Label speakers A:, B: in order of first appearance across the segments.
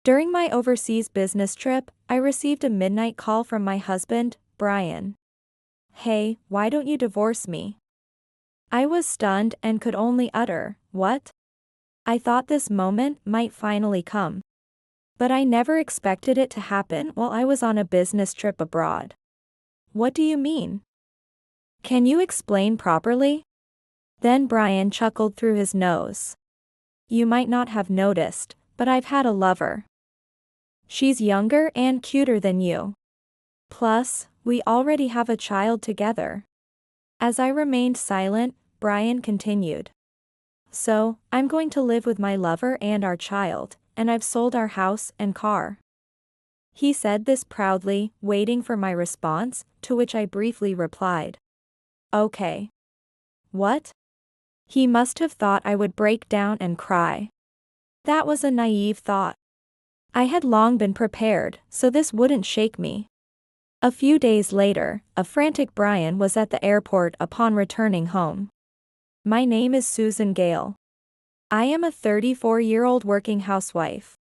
A: During my overseas business trip, I received a midnight call from my husband, Brian. "Hey, why don't you divorce me?" I was stunned and could only utter, "What?" I thought this moment might finally come. But I never expected it to happen while I was on a business trip abroad. "What do you mean? Can you explain properly?" Then Brian chuckled through his nose. "You might not have noticed, but I've had a lover. She's younger and cuter than you. Plus, we already have a child together." As I remained silent, Brian continued. "So, I'm going to live with my lover and our child, and I've sold our house and car." He said this proudly, waiting for my response, to which I briefly replied, "Okay." "What?" He must have thought I would break down and cry. That was a naive thought. I had long been prepared, so this wouldn't shake me. A few days later, a frantic Brian was at the airport upon returning home. "My name is Susan Gale. I am a 34-year-old working housewife.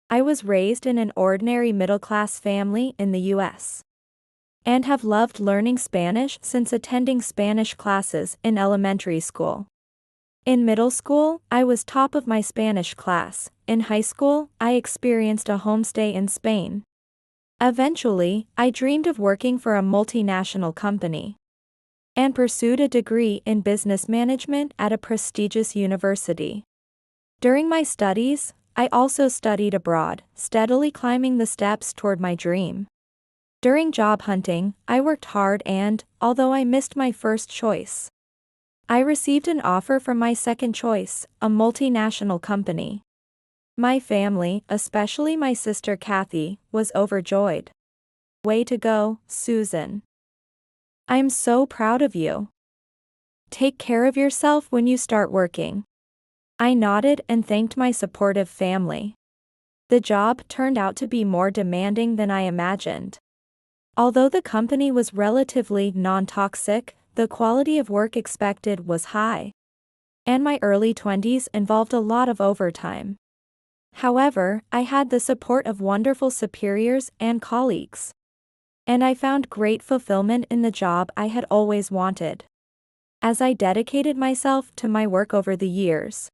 A: I was raised in an ordinary middle-class family in the US. And have loved learning Spanish since attending Spanish classes in elementary school. In middle school, I was top of my Spanish class. In high school, I experienced a homestay in Spain. Eventually, I dreamed of working for a multinational company. And pursued a degree in business management at a prestigious university. During my studies, I also studied abroad, steadily climbing the steps toward my dream. During job hunting, I worked hard and, although I missed my first choice, I received an offer from my second choice, a multinational company. My family, especially my sister Kathy, was overjoyed. "Way to go, Susan. I'm so proud of you. Take care of yourself when you start working." I nodded and thanked my supportive family. The job turned out to be more demanding than I imagined. Although the company was relatively non-toxic, the quality of work expected was high. And my early 20s involved a lot of overtime. However, I had the support of wonderful superiors and colleagues. And I found great fulfillment in the job I had always wanted. As I dedicated myself to my work over the years,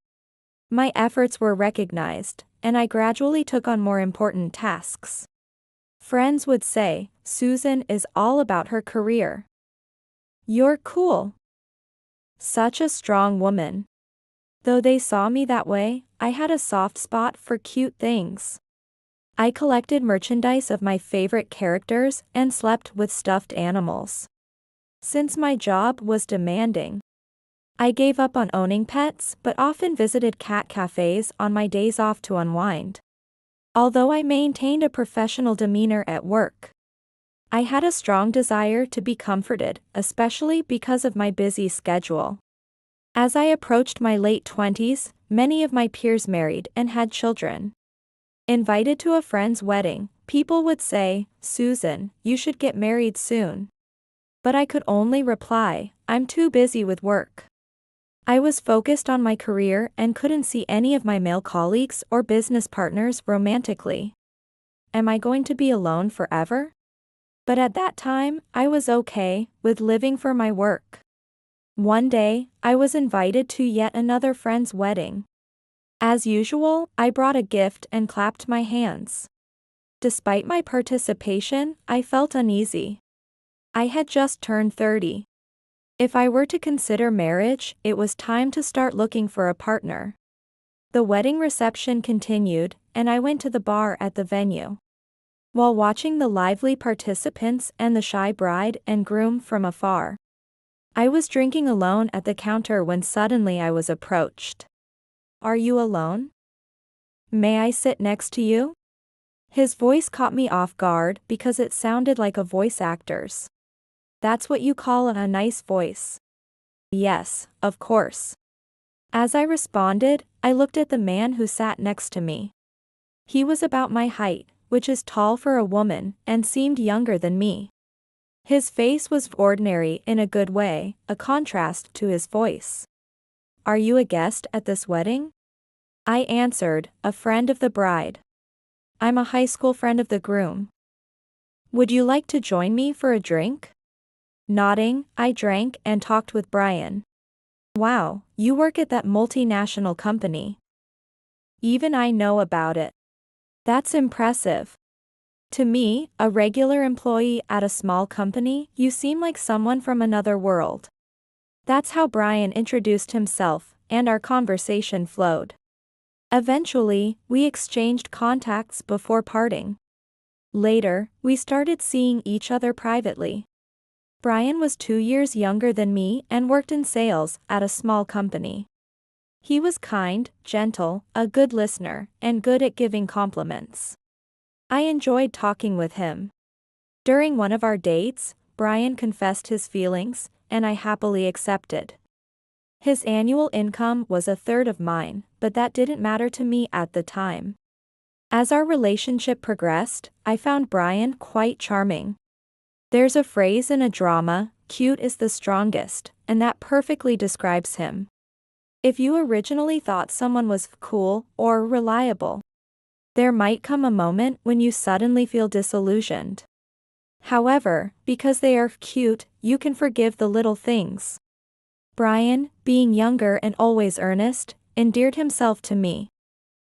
A: my efforts were recognized, and I gradually took on more important tasks. Friends would say, "Susan is all about her career. You're cool. Such a strong woman." Though they saw me that way, I had a soft spot for cute things. I collected merchandise of my favorite characters and slept with stuffed animals. Since my job was demanding, I gave up on owning pets but often visited cat cafes on my days off to unwind. Although I maintained a professional demeanor at work, I had a strong desire to be comforted, especially because of my busy schedule. As I approached my late 20s, many of my peers married and had children. Invited to a friend's wedding, people would say, "Susan, you should get married soon." But I could only reply, "I'm too busy with work." I was focused on my career and couldn't see any of my male colleagues or business partners romantically. Am I going to be alone forever? But at that time, I was okay with living for my work. One day, I was invited to yet another friend's wedding. As usual, I brought a gift and clapped my hands. Despite my participation, I felt uneasy. I had just turned 30. If I were to consider marriage, it was time to start looking for a partner. The wedding reception continued, and I went to the bar at the venue. While watching the lively participants and the shy bride and groom from afar, I was drinking alone at the counter when suddenly I was approached. "Are you alone? May I sit next to you?" His voice caught me off guard because it sounded like a voice actor's. "That's what you call a nice voice." "Yes, of course." As I responded, I looked at the man who sat next to me. He was about my height, which is tall for a woman, and seemed younger than me. His face was ordinary in a good way, a contrast to his voice. "Are you a guest at this wedding?" I answered, "A friend of the bride." I'm a high school friend of the groom. Would you like to join me for a drink? Nodding, I drank and talked with Brian. Wow, you work at that multinational company. Even I know about it. That's impressive. To me, a regular employee at a small company, you seem like someone from another world. That's how Brian introduced himself, and our conversation flowed. Eventually, we exchanged contacts before parting. Later, we started seeing each other privately. Brian was 2 years younger than me and worked in sales at a small company. He was kind, gentle, a good listener, and good at giving compliments. I enjoyed talking with him. During one of our dates, Brian confessed his feelings, and I happily accepted. His annual income was a third of mine, but that didn't matter to me at the time. As our relationship progressed, I found Brian quite charming. There's a phrase in a drama, "Cute is the strongest," and that perfectly describes him. If you originally thought someone was cool or reliable, there might come a moment when you suddenly feel disillusioned. However, because they are cute, you can forgive the little things. Brian, being younger and always earnest, endeared himself to me.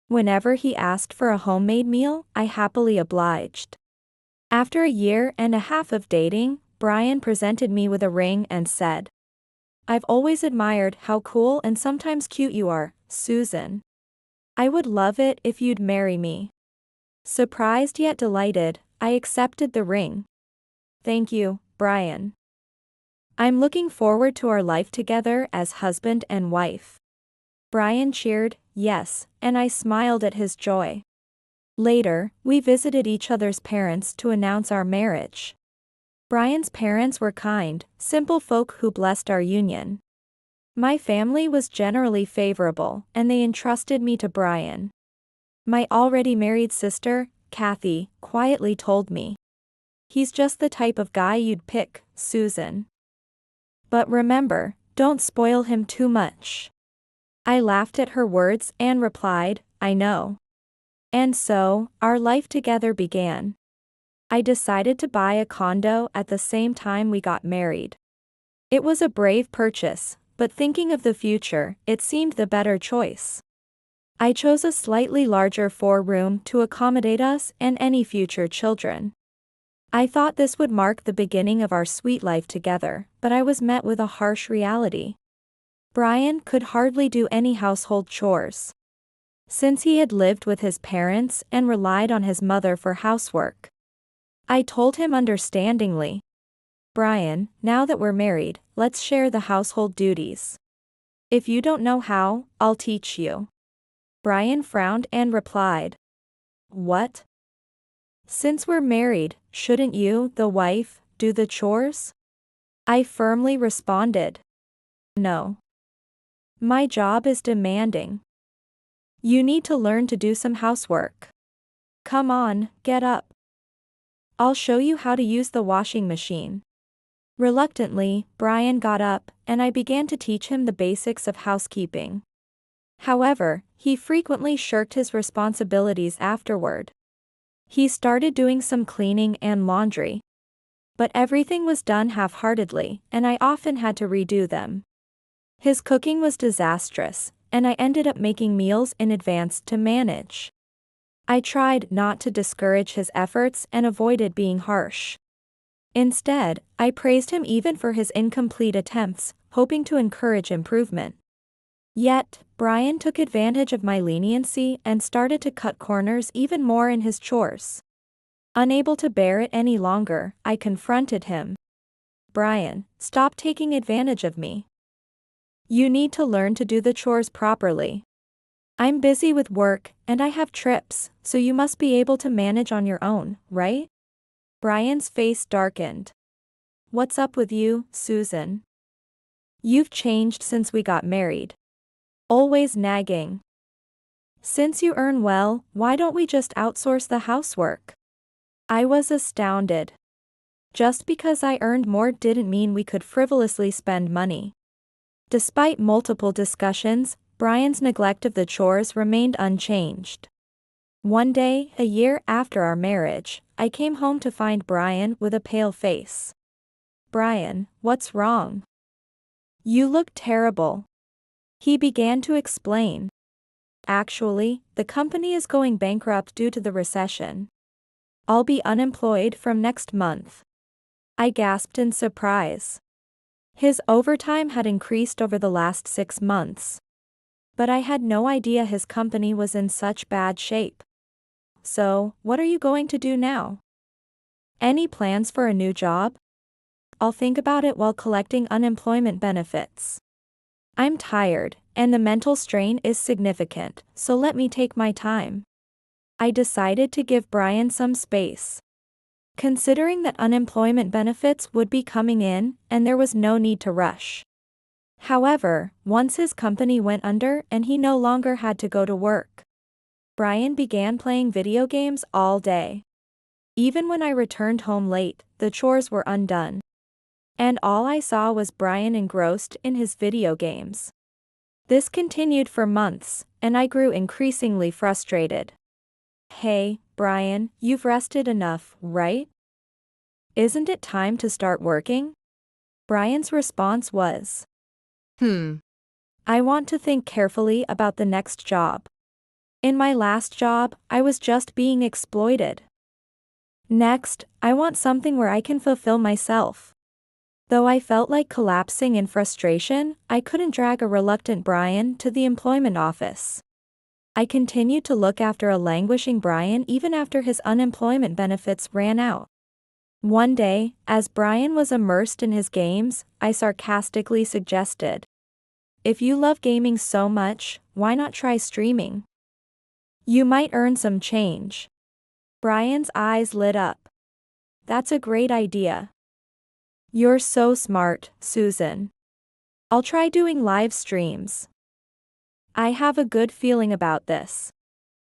A: Whenever he asked for a homemade meal, I happily obliged. After a year and a half of dating, Brian presented me with a ring and said, "I've always admired how cool and sometimes cute you are, Susan. I would love it if you'd marry me." Surprised yet delighted, I accepted the ring. Thank you, Brian. I'm looking forward to our life together as husband and wife. Brian cheered, yes, and I smiled at his joy. Later, we visited each other's parents to announce our marriage. Brian's parents were kind, simple folk who blessed our union. My family was generally favorable, and they entrusted me to Brian. My already married sister, Kathy, quietly told me, "He's just the type of guy you'd pick, Susan. But remember, don't spoil him too much." I laughed at her words and replied, "I know." And so, our life together began. I decided to buy a condo at the same time we got married. It was a brave purchase, but thinking of the future, it seemed the better choice. I chose a slightly larger 4-room to accommodate us and any future children. I thought this would mark the beginning of our sweet life together, but I was met with a harsh reality. Brian could hardly do any household chores. Since he had lived with his parents and relied on his mother for housework. I told him understandingly, "Brian, now that we're married, let's share the household duties. If you don't know how, I'll teach you." Brian frowned and replied, "What? Since we're married, shouldn't you, the wife, do the chores?" I firmly responded, "No. My job is demanding. You need to learn to do some housework. Come on, get up. I'll show you how to use the washing machine." Reluctantly, Brian got up, and I began to teach him the basics of housekeeping. However, he frequently shirked his responsibilities afterward. He started doing some cleaning and laundry. But everything was done half-heartedly, and I often had to redo them. His cooking was disastrous, and I ended up making meals in advance to manage. I tried not to discourage his efforts and avoided being harsh. Instead, I praised him even for his incomplete attempts, hoping to encourage improvement. Yet, Brian took advantage of my leniency and started to cut corners even more in his chores. Unable to bear it any longer, I confronted him. "Brian, stop taking advantage of me. You need to learn to do the chores properly. I'm busy with work, and I have trips, so you must be able to manage on your own, right?" Brian's face darkened. "What's up with you, Susan? You've changed since we got married. Always nagging. Since you earn well, why don't we just outsource the housework?" I was astounded. Just because I earned more didn't mean we could frivolously spend money. Despite multiple discussions, Brian's neglect of the chores remained unchanged. One day, a year after our marriage, I came home to find Brian with a pale face. "Brian, what's wrong? You look terrible." He began to explain. "Actually, the company is going bankrupt due to the recession. I'll be unemployed from next month." I gasped in surprise. His overtime had increased over the last 6 months. But I had no idea his company was in such bad shape. "So, what are you going to do now? Any plans for a new job?" "I'll think about it while collecting unemployment benefits. I'm tired, and the mental strain is significant, so let me take my time." I decided to give Brian some space. Considering that unemployment benefits would be coming in, and there was no need to rush. However, once his company went under and he no longer had to go to work, Brian began playing video games all day. Even when I returned home late, the chores were undone. And all I saw was Brian engrossed in his video games. This continued for months, and I grew increasingly frustrated. "Hey, Brian, you've rested enough, right? Isn't it time to start working?" Brian's response was, "I want to think carefully about the next job. In my last job, I was just being exploited. Next, I want something where I can fulfill myself." Though I felt like collapsing in frustration, I couldn't drag a reluctant Brian to the employment office. I continued to look after a languishing Brian even after his unemployment benefits ran out. One day, as Brian was immersed in his games, I sarcastically suggested, "If you love gaming so much, why not try streaming? You might earn some change." Brian's eyes lit up. "That's a great idea. You're so smart, Susan. I'll try doing live streams. I have a good feeling about this."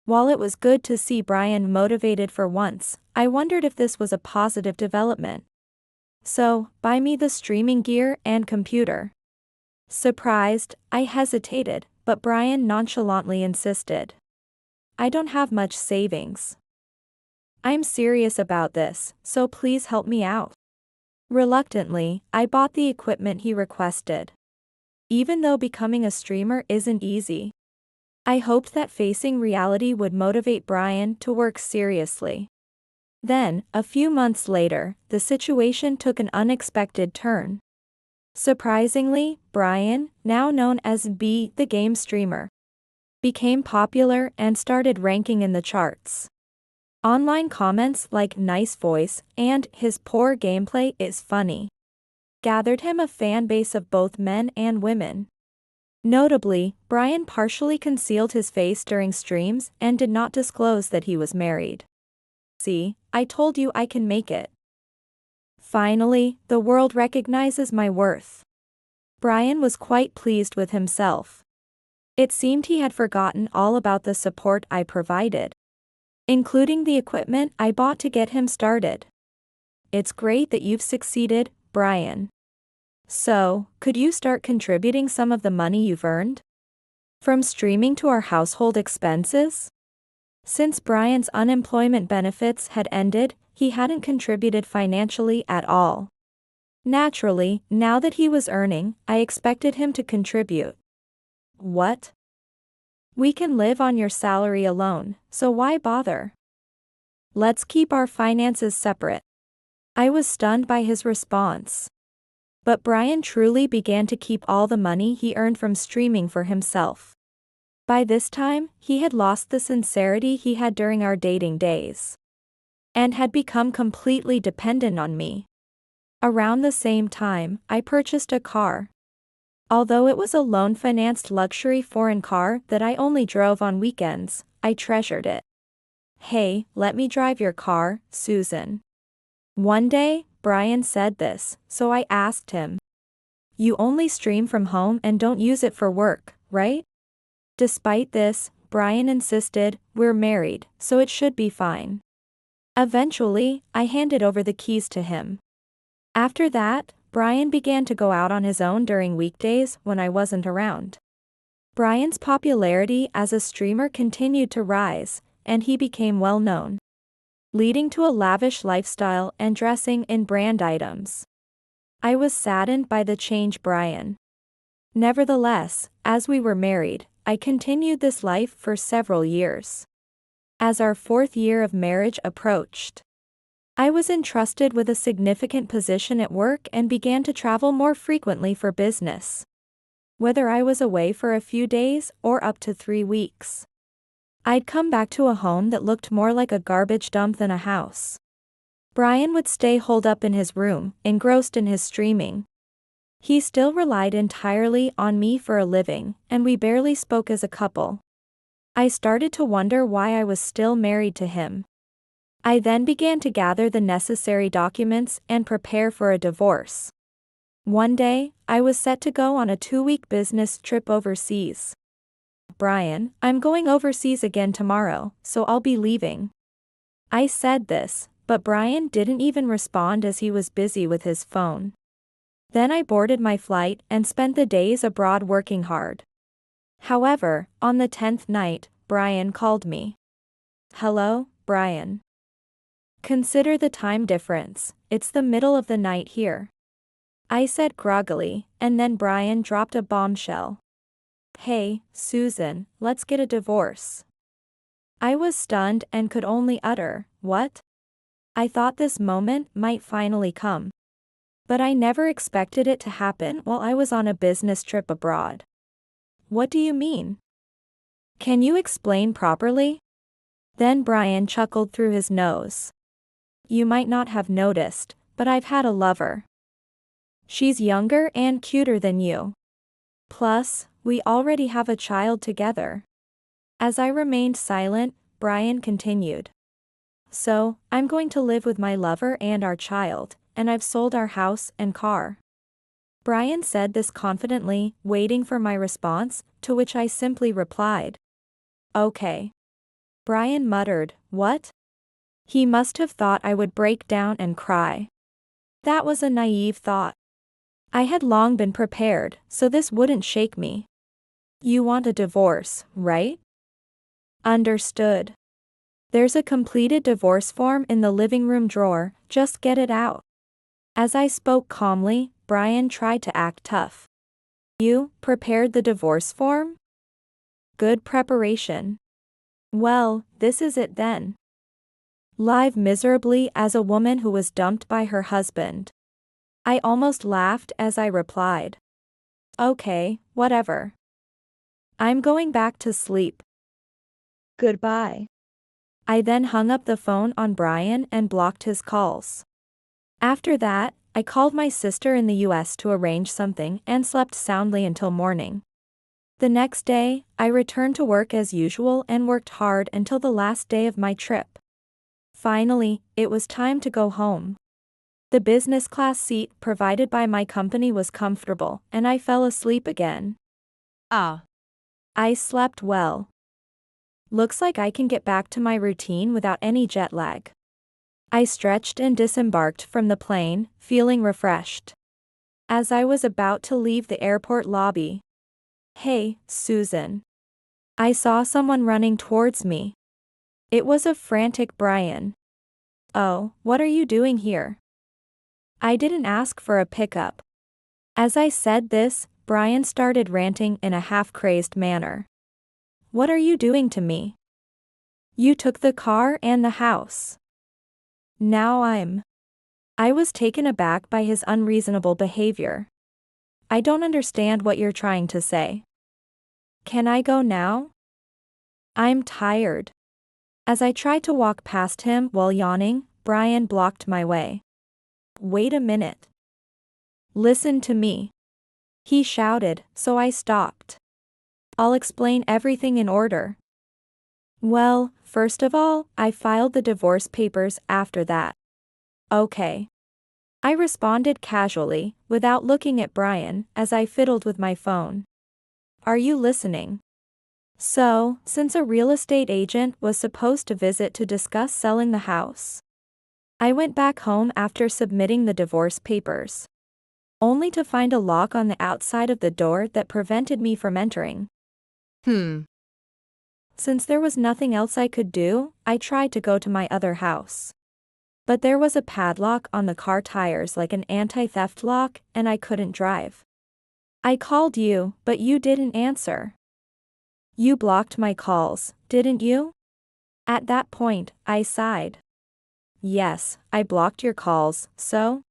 A: While it was good to see Brian motivated for once, I wondered if this was a positive development. "So, buy me the streaming gear and computer." Surprised, I hesitated, but Brian nonchalantly insisted. "I don't have much savings. I'm serious about this, so please help me out." Reluctantly, I bought the equipment he requested. Even though becoming a streamer isn't easy, I hoped that facing reality would motivate Brian to work seriously. Then, a few months later, the situation took an unexpected turn. Surprisingly, Brian, now known as B, the game streamer, became popular and started ranking in the charts. Online comments like "nice voice" and "his poor gameplay is funny" gathered him a fan base of both men and women. Notably, Brian partially concealed his face during streams and did not disclose that he was married. "See, I told you I can make it. Finally, the world recognizes my worth." Brian was quite pleased with himself. It seemed he had forgotten all about the support I provided, including the equipment I bought to get him started. "It's great that you've succeeded, Brian. So, could you start contributing some of the money you've earned from streaming to our household expenses?" Since Brian's unemployment benefits had ended, he hadn't contributed financially at all. Naturally, now that he was earning, I expected him to contribute. "What? We can live on your salary alone, so why bother? Let's keep our finances separate." I was stunned by his response. But Brian truly began to keep all the money he earned from streaming for himself. By this time, he had lost the sincerity he had during our dating days, and had become completely dependent on me. Around the same time, I purchased a car. Although it was a loan-financed luxury foreign car that I only drove on weekends, I treasured it. "Hey, let me drive your car, Susan." One day, Brian said this, so I asked him, "You only stream from home and don't use it for work, right?" Despite this, Brian insisted, "We're married, so it should be fine." Eventually, I handed over the keys to him. After that, Brian began to go out on his own during weekdays when I wasn't around. Brian's popularity as a streamer continued to rise, and he became well known, leading to a lavish lifestyle and dressing in brand items. I was saddened by the change, Brian. Nevertheless, as we were married, I continued this life for several years. As our 4th year of marriage approached, I was entrusted with a significant position at work and began to travel more frequently for business, whether I was away for a few days or up to 3 weeks. I'd come back to a home that looked more like a garbage dump than a house. Brian would stay holed up in his room, engrossed in his streaming. He still relied entirely on me for a living, and we barely spoke as a couple. I started to wonder why I was still married to him. I then began to gather the necessary documents and prepare for a divorce. One day, I was set to go on a 2-week business trip overseas. Brian, I'm going overseas again tomorrow, so I'll be leaving. I said this, but Brian didn't even respond as he was busy with his phone. Then I boarded my flight and spent the days abroad working hard. However, on the 10th night, Brian called me. Hello, Brian. Consider the time difference, it's the middle of the night here. I said groggily, and then Brian dropped a bombshell. Hey, Susan, let's get a divorce. I was stunned and could only utter, what? I thought this moment might finally come. But I never expected it to happen while I was on a business trip abroad. What do you mean? Can you explain properly? Then Brian chuckled through his nose. You might not have noticed, but I've had a lover. She's younger and cuter than you. Plus, we already have a child together. As I remained silent, Brian continued. So, I'm going to live with my lover and our child, and I've sold our house and car. Brian said this confidently, waiting for my response, to which I simply replied. Okay. Brian muttered, what? He must have thought I would break down and cry. That was a naive thought. I had long been prepared, so this wouldn't shake me. You want a divorce, right? Understood. There's a completed divorce form in the living room drawer, just get it out. As I spoke calmly, Brian tried to act tough. You prepared the divorce form? Good preparation. Well, this is it then. Live miserably as a woman who was dumped by her husband. I almost laughed as I replied. Okay, whatever. I'm going back to sleep. Goodbye. I then hung up the phone on Brian and blocked his calls. After that, I called my sister in the US to arrange something and slept soundly until morning. The next day, I returned to work as usual and worked hard until the last day of my trip. Finally, it was time to go home. The business class seat provided by my company was comfortable, and I fell asleep again. I slept well. Looks like I can get back to my routine without any jet lag. I stretched and disembarked from the plane, feeling refreshed. As I was about to leave the airport lobby. Hey, Susan. I saw someone running towards me. It was a frantic Brian. Oh, what are you doing here? I didn't ask for a pickup. As I said this, Brian started ranting in a half-crazed manner. What are you doing to me? You took the car and the house. Now I was taken aback by his unreasonable behavior. I don't understand what you're trying to say. Can I go now? I'm tired. As I tried to walk past him while yawning, Brian blocked my way. Wait a minute. Listen to me. He shouted, so I stopped. I'll explain everything in order. Well, first of all, I filed the divorce papers after that. Okay. I responded casually, without looking at Brian, as I fiddled with my phone. Are you listening? So, since a real estate agent was supposed to visit to discuss selling the house, I went back home after submitting the divorce papers, only to find a lock on the outside of the door that prevented me from entering. Since there was nothing else I could do, I tried to go to my other house. But there was a padlock on the car tires like an anti-theft lock, and I couldn't drive. I called you, but you didn't answer. You blocked my calls, didn't you? At that point, I sighed. Yes, I blocked your calls, so?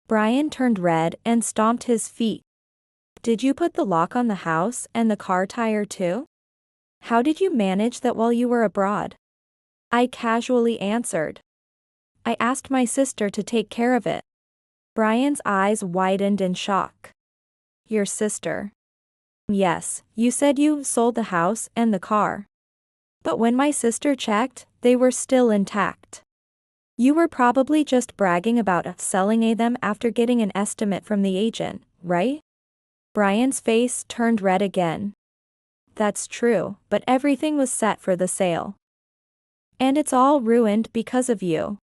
A: Brian turned red and stomped his feet. Did you put the lock on the house and the car tire too? How did you manage that while you were abroad? I casually answered. I asked my sister to take care of it. Brian's eyes widened in shock. Your sister? Yes, you said you sold the house and the car. But when my sister checked, they were still intact. You were probably just bragging about selling them after getting an estimate from the agent, right? Brian's face turned red again. That's true, but everything was set for the sale. And it's all ruined because of you.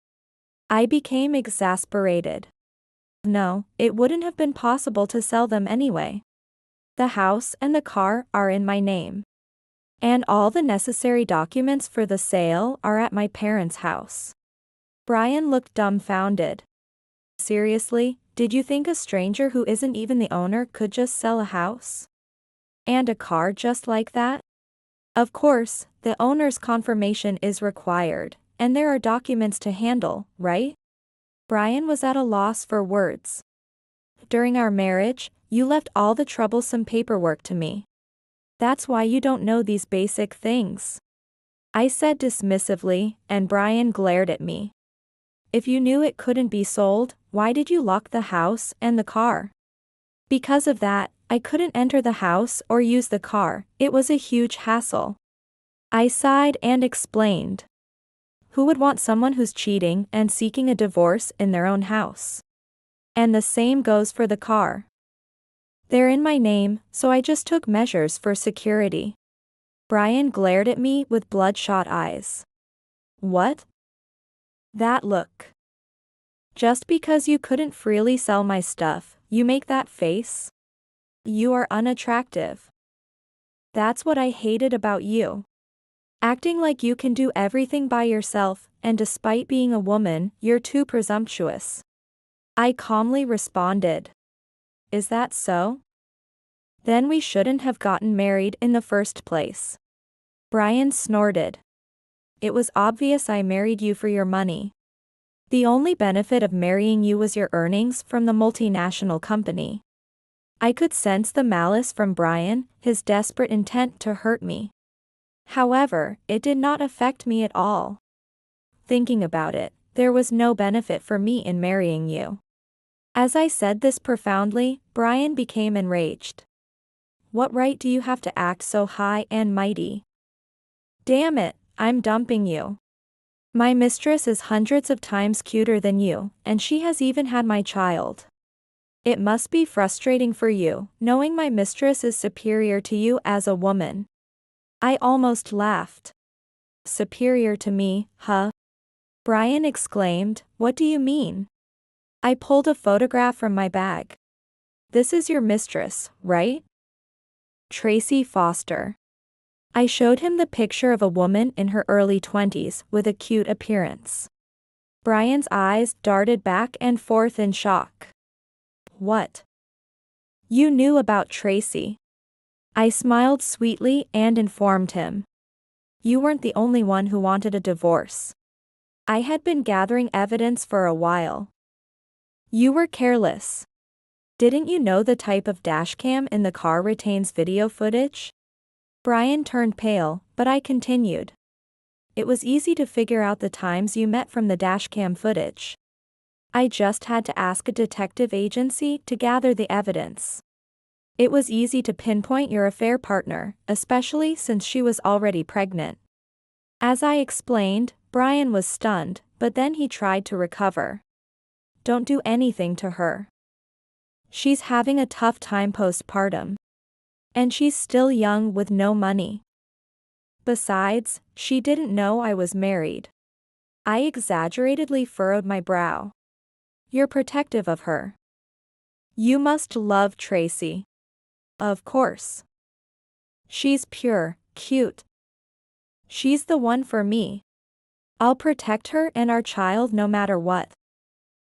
A: I became exasperated. No, it wouldn't have been possible to sell them anyway. The house and the car are in my name. And all the necessary documents for the sale are at my parents' house. Brian looked dumbfounded. Seriously, did you think a stranger who isn't even the owner could just sell a house? And a car just like that? Of course, the owner's confirmation is required, and there are documents to handle, right? Brian was at a loss for words. During our marriage, you left all the troublesome paperwork to me. That's why you don't know these basic things. I said dismissively, and Brian glared at me. If you knew it couldn't be sold, why did you lock the house and the car? Because of that, I couldn't enter the house or use the car. It was a huge hassle. I sighed and explained. Who would want someone who's cheating and seeking a divorce in their own house? And the same goes for the car. They're in my name, so I just took measures for security. Brian glared at me with bloodshot eyes. What? That look. Just because you couldn't freely sell my stuff, you make that face? You are unattractive. That's what I hated about you. Acting like you can do everything by yourself, and despite being a woman, you're too presumptuous. I calmly responded. Is that so? Then we shouldn't have gotten married in the first place. Brian snorted. It was obvious I married you for your money. The only benefit of marrying you was your earnings from the multinational company. I could sense the malice from Brian, his desperate intent to hurt me. However, it did not affect me at all. Thinking about it, there was no benefit for me in marrying you. As I said this profoundly, Brian became enraged. What right do you have to act so high and mighty? Damn it, I'm dumping you. My mistress is hundreds of times cuter than you, and she has even had my child. It must be frustrating for you, knowing my mistress is superior to you as a woman. I almost laughed. Superior to me, huh? Brian exclaimed, what do you mean? I pulled a photograph from my bag. This is your mistress, right? Tracy Foster. I showed him the picture of a woman in her early 20s with a cute appearance. Brian's eyes darted back and forth in shock. What? You knew about Tracy. I smiled sweetly and informed him. You weren't the only one who wanted a divorce. I had been gathering evidence for a while. You were careless. Didn't you know the type of dashcam in the car retains video footage? Brian turned pale, but I continued. It was easy to figure out the times you met from the dashcam footage. I just had to ask a detective agency to gather the evidence. It was easy to pinpoint your affair partner, especially since she was already pregnant. As I explained, Brian was stunned, but then he tried to recover. Don't do anything to her. She's having a tough time postpartum. And she's still young with no money. Besides, she didn't know I was married. I exaggeratedly furrowed my brow. You're protective of her. You must love Tracy. Of course. She's pure, cute. She's the one for me. I'll protect her and our child no matter what.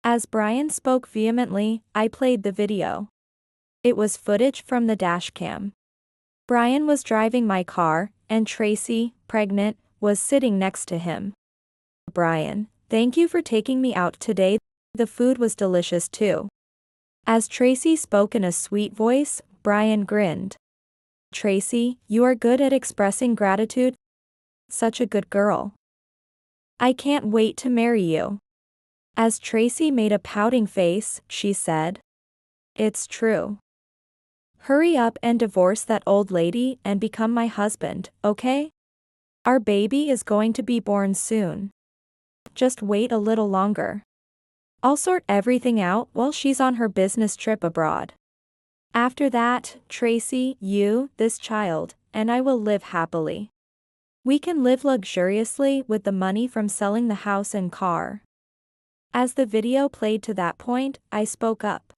A: As Brian spoke vehemently, I played the video. It was footage from the dashcam. Brian was driving my car, and Tracy, pregnant, was sitting next to him. Brian, thank you for taking me out today. The food was delicious too. As Tracy spoke in a sweet voice, Brian grinned. Tracy, you are good at expressing gratitude. Such a good girl. I can't wait to marry you. As Tracy made a pouting face, she said. It's true. Hurry up and divorce that old lady and become my husband, okay? Our baby is going to be born soon. Just wait a little longer. I'll sort everything out while she's on her business trip abroad. After that, Tracy, you, this child, and I will live happily. We can live luxuriously with the money from selling the house and car. As the video played to that point, I spoke up.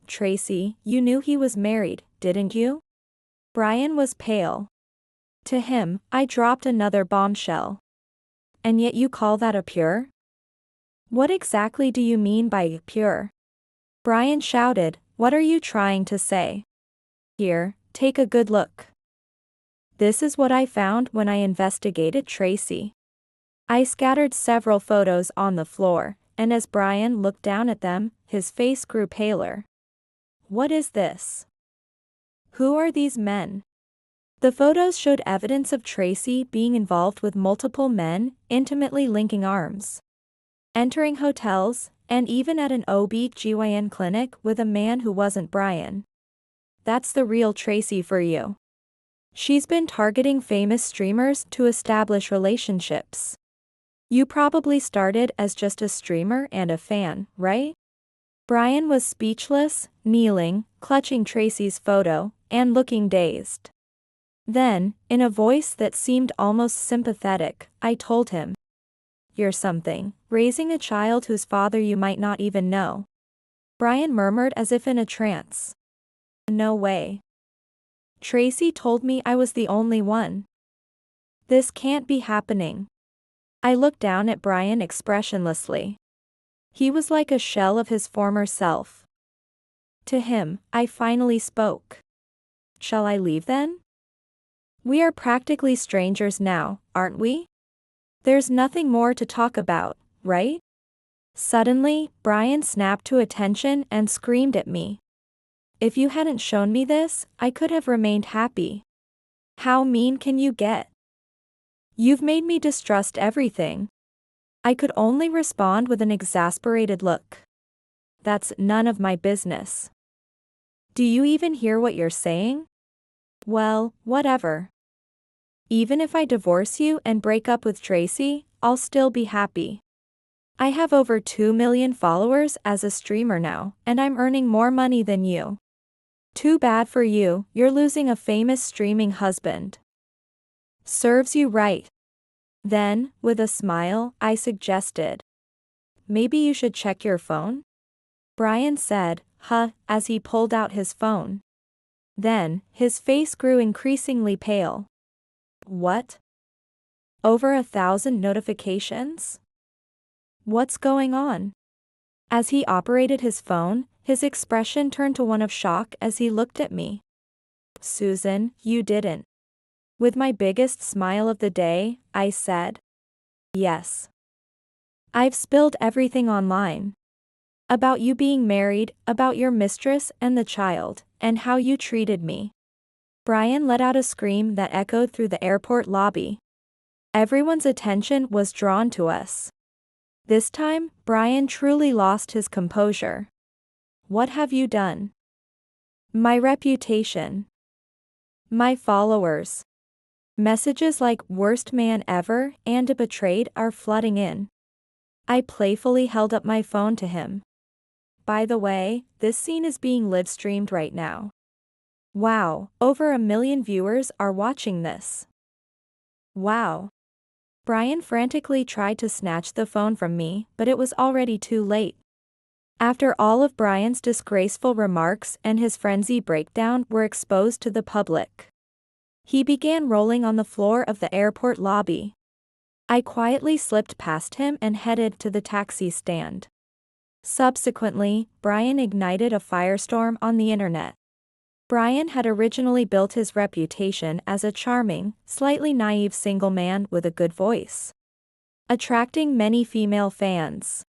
A: Tracy, you knew he was married, didn't you? Brian was pale. To him, I dropped another bombshell. And yet you call that a pure? What exactly do you mean by pure? Brian shouted, what are you trying to say? Here, take a good look. This is what I found when I investigated Tracy. I scattered several photos on the floor, and as Brian looked down at them, his face grew paler. What is this? Who are these men? The photos showed evidence of Tracy being involved with multiple men, intimately linking arms. Entering hotels, and even at an OB/GYN clinic with a man who wasn't Brian. That's the real Tracy for you. She's been targeting famous streamers to establish relationships. You probably started as just a streamer and a fan, right? Brian was speechless, kneeling, clutching Tracy's photo, and looking dazed. Then, in a voice that seemed almost sympathetic, I told him. You're something, raising a child whose father you might not even know. Brian murmured as if in a trance. No way. Tracy told me I was the only one. This can't be happening. I looked down at Brian expressionlessly. He was like a shell of his former self. To him, I finally spoke. Shall I leave then? We are practically strangers now, aren't we? There's nothing more to talk about, right? Suddenly, Brian snapped to attention and screamed at me. If you hadn't shown me this, I could have remained happy. How mean can you get? You've made me distrust everything. I could only respond with an exasperated look. That's none of my business. Do you even hear what you're saying? Well, whatever. Even if I divorce you and break up with Tracy, I'll still be happy. I have over 2 million followers as a streamer now, and I'm earning more money than you. Too bad for you, you're losing a famous streaming husband. Serves you right. Then, with a smile, I suggested. Maybe you should check your phone? Brian said, huh, as he pulled out his phone. Then, his face grew increasingly pale. What? Over 1,000 notifications? What's going on? As he operated his phone, his expression turned to one of shock as he looked at me. Susan, you didn't. With my biggest smile of the day, I said. Yes. I've spilled everything online. About you being married, about your mistress and the child, and how you treated me. Brian let out a scream that echoed through the airport lobby. Everyone's attention was drawn to us. This time, Brian truly lost his composure. What have you done? My reputation. My followers. Messages like worst man ever and a betrayed are flooding in. I playfully held up my phone to him. By the way, this scene is being live-streamed right now. Wow, over 1 million viewers are watching this. Wow. Brian frantically tried to snatch the phone from me, but it was already too late. After all of Brian's disgraceful remarks and his frenzy breakdown were exposed to the public. He began rolling on the floor of the airport lobby. I quietly slipped past him and headed to the taxi stand. Subsequently, Brian ignited a firestorm on the internet. Brian had originally built his reputation as a charming, slightly naive single man with a good voice, attracting many female fans.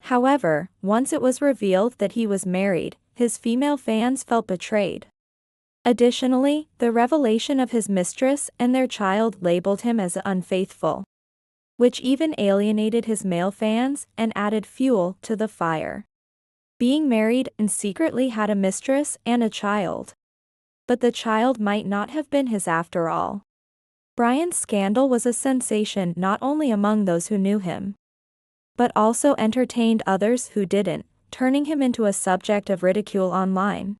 A: However, once it was revealed that he was married, his female fans felt betrayed. Additionally, the revelation of his mistress and their child labeled him as unfaithful, which even alienated his male fans and added fuel to the fire. Being married and secretly had a mistress and a child. But the child might not have been his after all. Brian's scandal was a sensation not only among those who knew him, but also entertained others who didn't, turning him into a subject of ridicule online.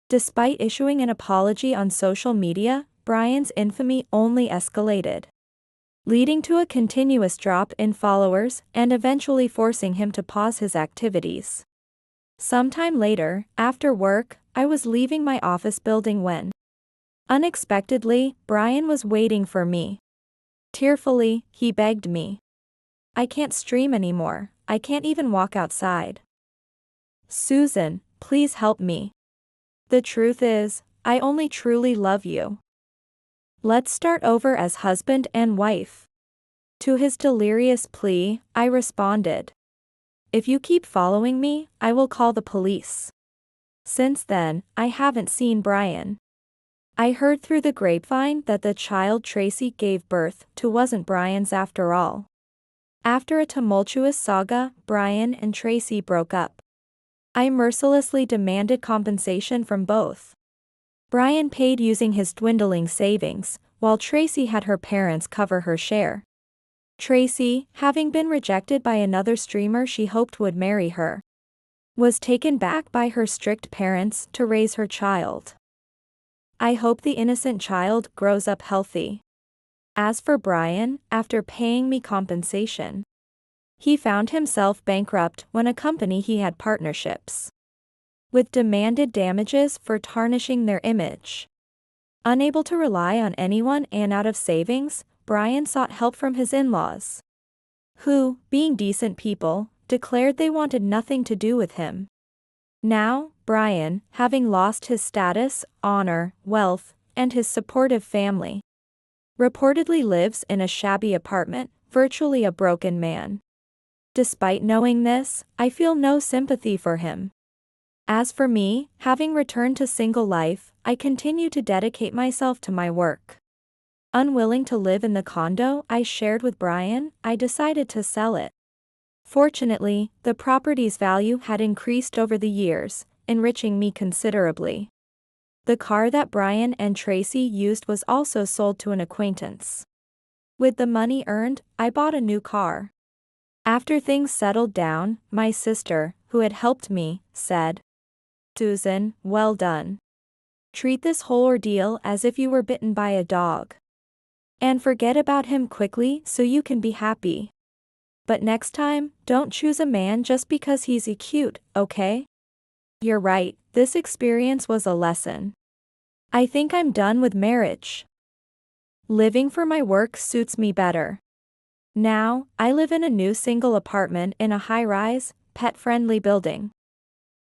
A: Despite issuing an apology on social media, Brian's infamy only escalated, leading to a continuous drop in followers and eventually forcing him to pause his activities. Sometime later, after work, I was leaving my office building when, unexpectedly, Brian was waiting for me. Tearfully, he begged me. "I can't stream anymore, I can't even walk outside. Susan, please help me. The truth is, I only truly love you. Let's start over as husband and wife." To his delirious plea, I responded, "If you keep following me, I will call the police." Since then, I haven't seen Brian. I heard through the grapevine that the child Tracy gave birth to wasn't Brian's after all. After a tumultuous saga, Brian and Tracy broke up. I mercilessly demanded compensation from both. Brian paid using his dwindling savings, while Tracy had her parents cover her share. Tracy, having been rejected by another streamer she hoped would marry her, was taken back by her strict parents to raise her child. I hope the innocent child grows up healthy. As for Brian, after paying me compensation, he found himself bankrupt when a company he had partnerships with demanded damages for tarnishing their image. Unable to rely on anyone and out of savings, Brian sought help from his in-laws, who, being decent people, declared they wanted nothing to do with him. Now, Brian, having lost his status, honor, wealth, and his supportive family, reportedly lives in a shabby apartment, virtually a broken man. Despite knowing this, I feel no sympathy for him. As for me, having returned to single life, I continue to dedicate myself to my work. Unwilling to live in the condo I shared with Brian, I decided to sell it. Fortunately, the property's value had increased over the years, enriching me considerably. The car that Brian and Tracy used was also sold to an acquaintance. With the money earned, I bought a new car. After things settled down, my sister, who had helped me, said, "Susan, well done. Treat this whole ordeal as if you were bitten by a dog. And forget about him quickly so you can be happy. But next time, don't choose a man just because he's cute, okay?" You're right, this experience was a lesson. I think I'm done with marriage. Living for my work suits me better. Now, I live in a new single apartment in a high-rise, pet-friendly building.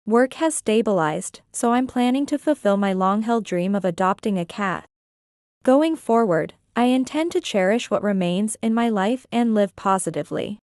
A: Work has stabilized, so I'm planning to fulfill my long-held dream of adopting a cat. Going forward, I intend to cherish what remains in my life and live positively.